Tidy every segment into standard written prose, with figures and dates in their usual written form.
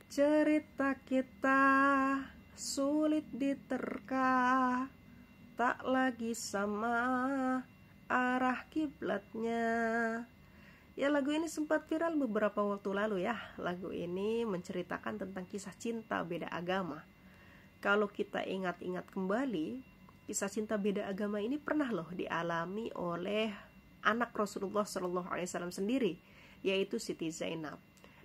Cerita kita sulit diterka, tak lagi sama arah kiblatnya. Ya, lagu ini sempat viral beberapa waktu lalu ya. Lagu ini menceritakan tentang kisah cinta beda agama. Kalau kita ingat-ingat kembali, kisah cinta beda agama ini pernah loh dialami oleh anak Rasulullah SAW sendiri, yaitu Siti Zainab.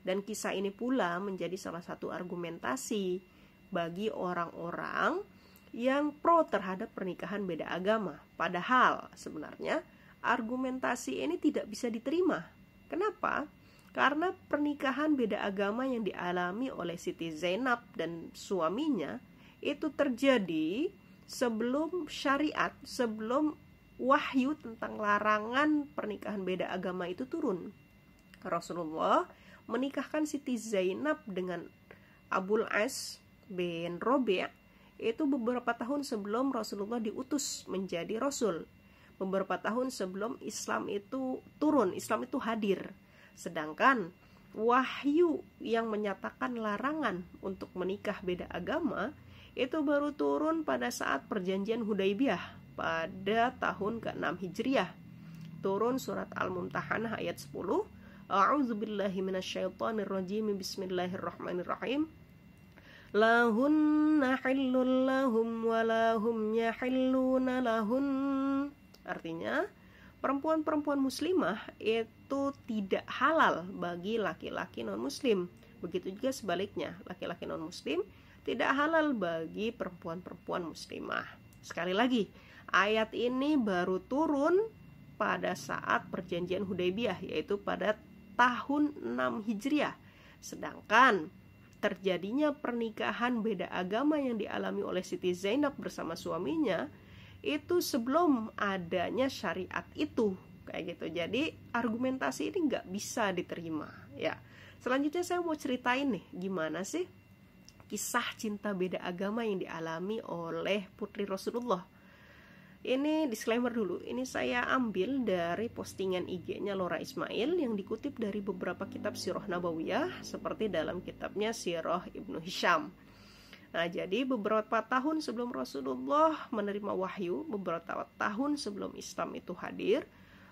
Dan kisah ini pula menjadi salah satu argumentasi bagi orang-orang yang pro terhadap pernikahan beda agama. Padahal sebenarnya argumentasi ini tidak bisa diterima. Kenapa? Karena pernikahan beda agama yang dialami oleh Siti Zainab dan suaminya itu terjadi sebelum syariat, sebelum wahyu tentang larangan pernikahan beda agama itu turun. Rasulullah menikahkan Siti Zainab dengan Abul As bin Robi' itu beberapa tahun sebelum Rasulullah diutus menjadi Rasul. Beberapa tahun sebelum Islam itu turun, Islam itu hadir. Sedangkan wahyu yang menyatakan larangan untuk menikah beda agama itu baru turun pada saat perjanjian Hudaybiyah pada tahun ke-6 Hijriah. Turun surat Al-Mumtahanah ayat 10. A'udzubillahi minasyaitonirrajim. Bismillahirrahmanirrahim. Lahunna hillul lahum wa lahum yahilluna lahun. Artinya, perempuan-perempuan muslimah itu tidak halal bagi laki-laki non-muslim. Begitu juga sebaliknya, laki-laki non-muslim tidak halal bagi perempuan-perempuan muslimah. Sekali lagi, ayat ini baru turun pada saat perjanjian Hudaybiyah, yaitu pada tahun 6 Hijriah. Sedangkan terjadinya pernikahan beda agama yang dialami oleh Siti Zainab bersama suaminya itu sebelum adanya syariat itu, kayak gitu. Jadi argumentasi ini nggak bisa diterima ya. Selanjutnya saya mau ceritain nih gimana sih kisah cinta beda agama yang dialami oleh putri Rasulullah. Ini disclaimer dulu, ini saya ambil dari postingan IG-nya Lora Ismail yang dikutip dari beberapa kitab Sirah Nabawiyah seperti dalam kitabnya Sirah Ibnu Hisham. Nah, jadi beberapa tahun sebelum Rasulullah menerima wahyu, beberapa tahun sebelum Islam itu hadir,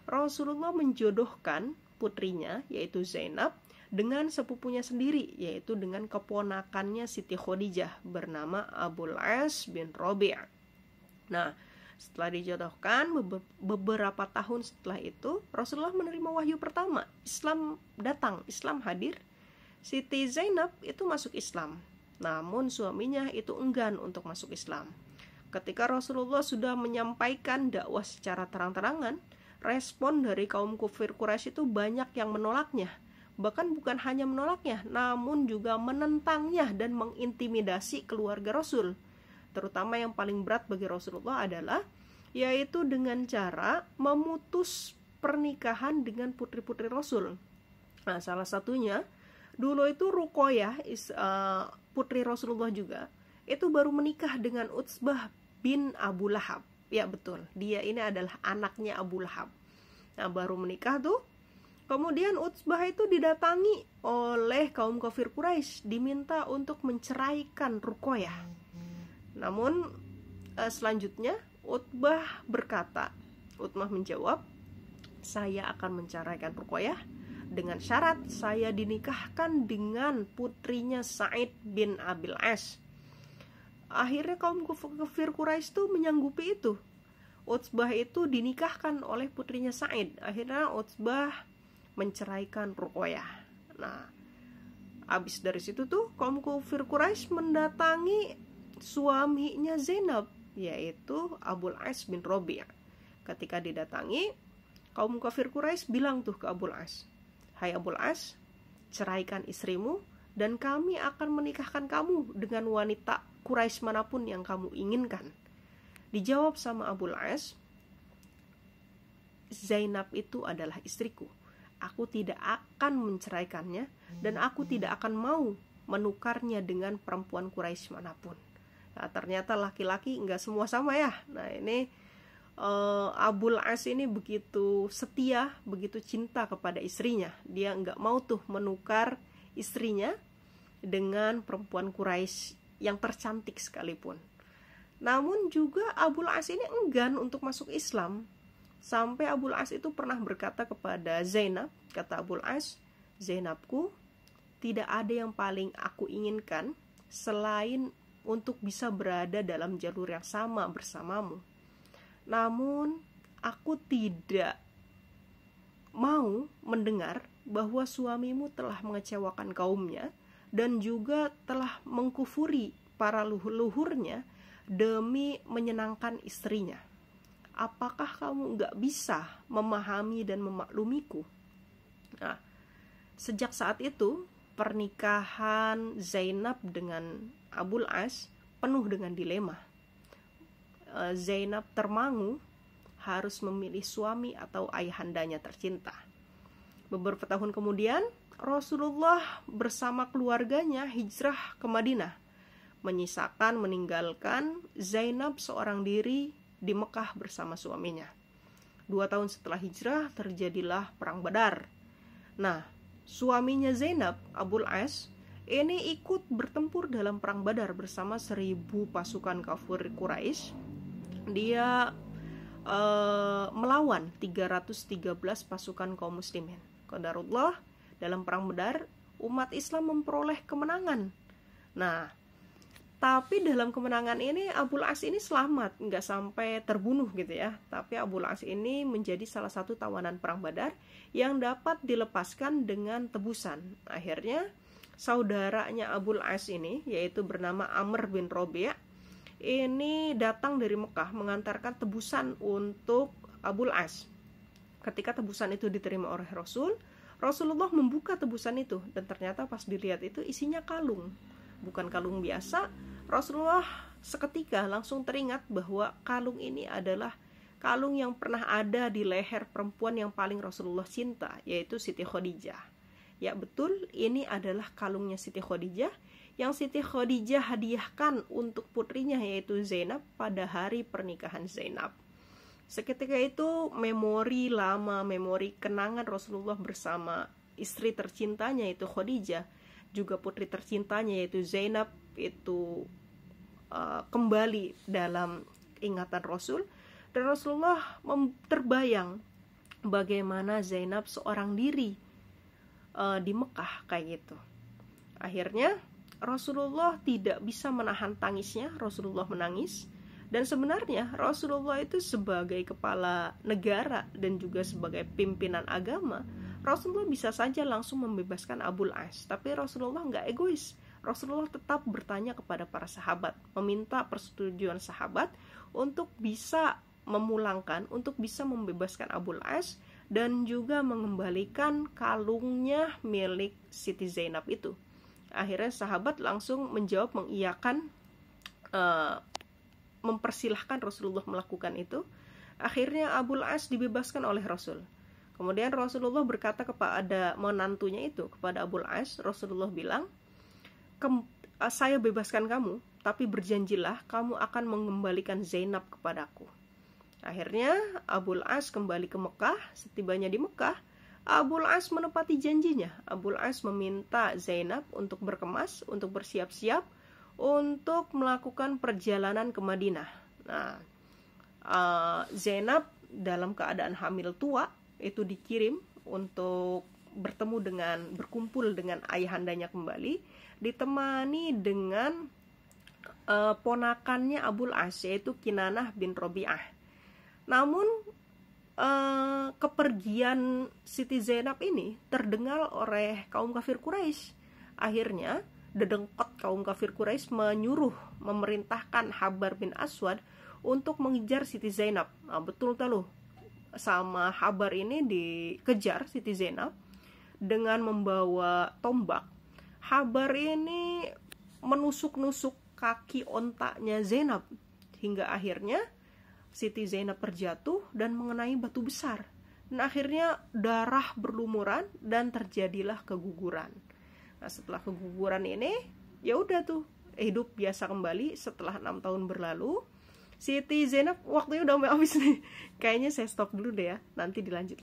Rasulullah menjodohkan putrinya yaitu Zainab dengan sepupunya sendiri, yaitu dengan keponakannya Siti Khadijah bernama Abul As bin Robi'. Nah, setelah dijodohkan, beberapa tahun setelah itu Rasulullah menerima wahyu pertama. Islam datang, Islam hadir. Siti Zainab itu masuk Islam, namun suaminya itu enggan untuk masuk Islam. Ketika Rasulullah sudah menyampaikan dakwah secara terang-terangan, respon dari kaum kufir Quraisy itu banyak yang menolaknya. Bahkan bukan hanya menolaknya, namun juga menentangnya dan mengintimidasi keluarga Rasul. Terutama yang paling berat bagi Rasulullah adalah yaitu dengan cara memutus pernikahan dengan putri-putri Rasul. Nah, salah satunya dulu itu Ruqayyah, putri Rasulullah juga, itu baru menikah dengan Utsbah bin Abu Lahab. Ya betul, dia ini adalah anaknya Abu Lahab. Nah, baru menikah tuh. Kemudian Utsbah itu didatangi oleh kaum kafir Quraisy, diminta untuk menceraikan Ruqayyah. Namun selanjutnya Utbah menjawab, saya akan menceraikan Ruqayyah dengan syarat saya dinikahkan dengan putrinya Sa'id bin Abil As. Akhirnya kaum kafir Quraisy itu menyanggupi itu. Utbah itu dinikahkan oleh putrinya Sa'id. Akhirnya Utbah menceraikan Ruqayyah. Nah, habis dari situ tuh kaum kafir Quraisy mendatangi suaminya Zainab, yaitu Abul As bin Robi'. Ketika didatangi, kaum kafir Quraisy bilang tuh ke Abul As, hai Abul As, ceraikan istrimu dan kami akan menikahkan kamu dengan wanita Quraisy manapun yang kamu inginkan. Dijawab sama Abul As, Zainab itu adalah istriku. Aku tidak akan menceraikannya dan aku tidak akan mau menukarnya dengan perempuan Quraisy manapun. Nah, ternyata laki-laki nggak semua sama ya. Nah, ini Abul As ini begitu setia, begitu cinta kepada istrinya. Dia nggak mau tuh menukar istrinya dengan perempuan Quraisy yang tercantik sekalipun. Namun juga Abul As ini enggan untuk masuk Islam. Sampai Abul As itu pernah berkata kepada Zainab, kata Abul As, "Zainabku, tidak ada yang paling aku inginkan selain untuk bisa berada dalam jalur yang sama bersamamu. Namun aku tidak mau mendengar bahwa suamimu telah mengecewakan kaumnya dan juga telah mengkufuri para leluhurnya demi menyenangkan istrinya. Apakah kamu nggak bisa memahami dan memaklumiku?" Nah, sejak saat itu pernikahan Zainab dengan Abul As penuh dengan dilema. Zainab termangu harus memilih suami atau ayahandanya tercinta. Beberapa tahun kemudian Rasulullah bersama keluarganya hijrah ke Madinah, meninggalkan Zainab seorang diri di Mekah bersama suaminya. 2 tahun setelah hijrah terjadilah perang Badar. Nah, suaminya Zainab, Abul As, ini ikut bertempur dalam perang Badar bersama 1000 pasukan kafir Quraisy. Dia melawan 313 pasukan kaum muslimin. Qadarullah, dalam perang Badar umat Islam memperoleh kemenangan. Nah, tapi dalam kemenangan ini Abul As ini selamat, nggak sampai terbunuh gitu ya. Tapi Abul As ini menjadi salah satu tawanan perang Badar yang dapat dilepaskan dengan tebusan. Akhirnya saudaranya Abul As ini, yaitu bernama Amr bin Rabi', ini datang dari Mekah mengantarkan tebusan untuk Abul As. Ketika tebusan itu diterima oleh Rasulullah membuka tebusan itu, dan ternyata pas dilihat itu isinya kalung. Bukan kalung biasa. Rasulullah seketika langsung teringat bahwa kalung ini adalah kalung yang pernah ada di leher perempuan yang paling Rasulullah cinta, yaitu Siti Khadijah. Ya betul, ini adalah kalungnya Siti Khadijah yang Siti Khadijah hadiahkan untuk putrinya, yaitu Zainab, pada hari pernikahan Zainab. Seketika itu memori lama, memori kenangan Rasulullah bersama istri tercintanya yaitu Khadijah, juga putri tercintanya yaitu Zainab, itu kembali dalam ingatan Rasul. Dan Rasulullah terbayang bagaimana Zainab seorang diri di Mekah kayak gitu. Akhirnya Rasulullah tidak bisa menahan tangisnya, Rasulullah menangis. Dan sebenarnya Rasulullah itu sebagai kepala negara dan juga sebagai pimpinan agama, Rasulullah bisa saja langsung membebaskan Abul As. Tapi Rasulullah nggak egois. Rasulullah tetap bertanya kepada para sahabat, meminta persetujuan sahabat untuk bisa memulangkan, untuk bisa membebaskan Abul As dan juga mengembalikan kalungnya milik Siti Zainab itu. Akhirnya sahabat langsung menjawab, mengiyakan, mempersilahkan Rasulullah melakukan itu. Akhirnya Abul As dibebaskan oleh Rasul. Kemudian Rasulullah berkata kepada menantunya itu, kepada Abul As, Rasulullah bilang, "Saya bebaskan kamu, tapi berjanjilah kamu akan mengembalikan Zainab kepadaku." Akhirnya Abul As kembali ke Mekah. Setibanya di Mekah, Abul As menepati janjinya. Abul As meminta Zainab untuk berkemas, untuk bersiap-siap untuk melakukan perjalanan ke Madinah. Nah, Zainab dalam keadaan hamil tua itu dikirim untuk berkumpul dengan ayahandanya kembali, ditemani dengan ponakannya Abul As, yaitu Kinanah bin Rabi'ah. Namun kepergian Siti Zainab ini terdengar oleh kaum kafir Quraisy. Akhirnya dedengkot kaum kafir Quraisy memerintahkan Habar bin Aswad untuk mengejar Siti Zainab. Nah, betul loh, sama Habar ini dikejar Siti Zainab dengan membawa tombak. Habar ini menusuk-nusuk kaki ontaknya Zainab hingga akhirnya Siti Zainab terjatuh dan mengenai batu besar. Dan akhirnya darah berlumuran dan terjadilah keguguran. Nah, setelah keguguran ini, ya udah tuh, hidup biasa kembali. Setelah 6 tahun berlalu, Siti Zainab, waktunya udah habis nih. Kayaknya saya stop dulu deh ya, nanti dilanjut.